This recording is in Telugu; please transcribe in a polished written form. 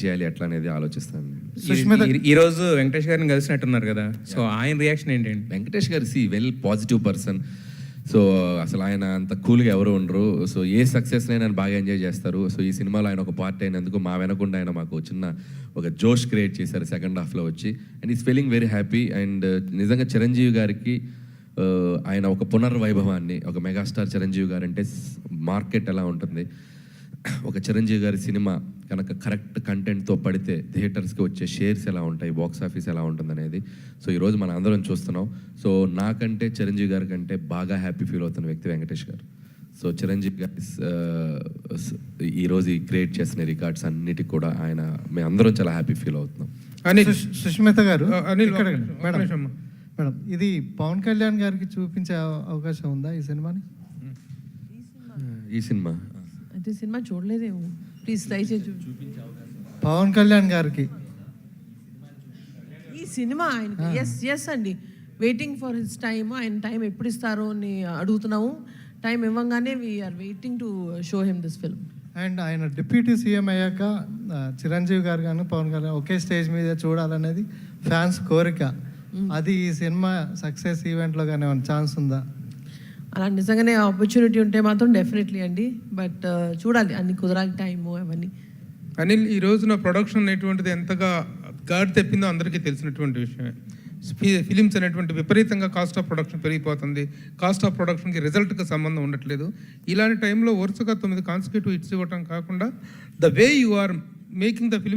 చేయాలి ఎట్లా అనేది ఆలోచిస్తాను. ఈ రోజు వెంకటేష్ గారిని కలిసినట్టున్నారు కదా, సో ఆయన రియాక్షన్ ఏంటండి? వెంకటేష్ గారు వెల్ పాజిటివ్ పర్సన్. సో అసలు ఆయన అంత కూల్గా ఎవరు ఉండరు. సో ఏ సక్సెస్ని ఆయన బాగా ఎంజాయ్ చేస్తారు. సో ఈ సినిమాలో ఆయన ఒక పార్ట్ అయినందుకు మా వెనకుండా ఆయన మాకు చిన్న ఒక జోష్ క్రియేట్ చేశారు సెకండ్ హాఫ్లో వచ్చి. And is feeling very happy. And నిజంగా చిరంజీవి గారికి ఆయన ఒక పునర్వైభవాన్ని, ఒక మెగాస్టార్ చిరంజీవి గారు అంటే మార్కెట్ ఎలా ఉంటుంది, ఒక చిరంజీవి గారి సినిమా కనుక కరెక్ట్ కంటెంట్తో పడితే థియేటర్స్కి వచ్చే షేర్స్ ఎలా ఉంటాయి, బాక్స్ ఆఫీస్ ఎలా ఉంటుంది అనేది. సో ఈరోజు మనం అందరం చూస్తున్నాం. సో నాకంటే చిరంజీవి గారి కంటే బాగా హ్యాపీ ఫీల్ అవుతున్న వ్యక్తి వెంకటేష్ గారు. సో చిరంజీవి గారి ఈరోజు క్రియేట్ చేసిన రికార్డ్స్ అన్నిటికి కూడా ఆయన మేము అందరం చాలా హ్యాపీ ఫీల్ అవుతున్నాం. సుష్మిత గారు, మేడం ఇది పవన్ కళ్యాణ్ గారికి చూపించే అవకాశం ఉందా ఈ సినిమాని? ఈ సినిమా సినిమా చూడలేదేమో, ప్లీజ్ దయచేసి పవన్ కళ్యాణ్ గారికి ఈ సినిమా ఆయనకి ఎస్ అండి, వెయిటింగ్ ఫర్ హిస్ టైమ్. ఆయన టైం ఎప్పుడు ఇస్తారో అని అడుగుతున్నాము. టైం ఇవ్వగానే we are waiting to show him this film. And ఆయన డిప్యూటీ సీఎం అయ్యాక చిరంజీవి గారు కానీ పవన్ కళ్యాణ్ ఒకే స్టేజ్ మీద చూడాలనేది ఫ్యాన్స్ కోరిక. అది ఈ సినిమా సక్సెస్ ఈవెంట్లో కానీ ఏమైనా ఛాన్స్ ఉందా? అలా నిజంగానే ఆపర్చునిటీ ఉంటే మాత్రం డెఫినెట్లీ అండి, బట్ చూడాలి, అన్ని కుదరాలి టైము అవన్నీ. అనిల్, ఈ రోజున ప్రొడక్షన్ అనేటువంటిది ఎంతగా గాడి తెప్పిందో అందరికీ తెలిసినటువంటి విషయమే. ఫిలిమ్స్ అనేటువంటి విపరీతంగా కాస్ట్ ఆఫ్ ప్రొడక్షన్ పెరిగిపోతుంది. కాస్ట్ ఆఫ్ ప్రొడక్షన్కి రిజల్ట్కి సంబంధం ఉండట్లేదు. ఇలాంటి టైంలో వరుసగా 9 కాన్సిక్యూటివ్ హిట్స్ ఇవ్వటం కాకుండా the way you are making the film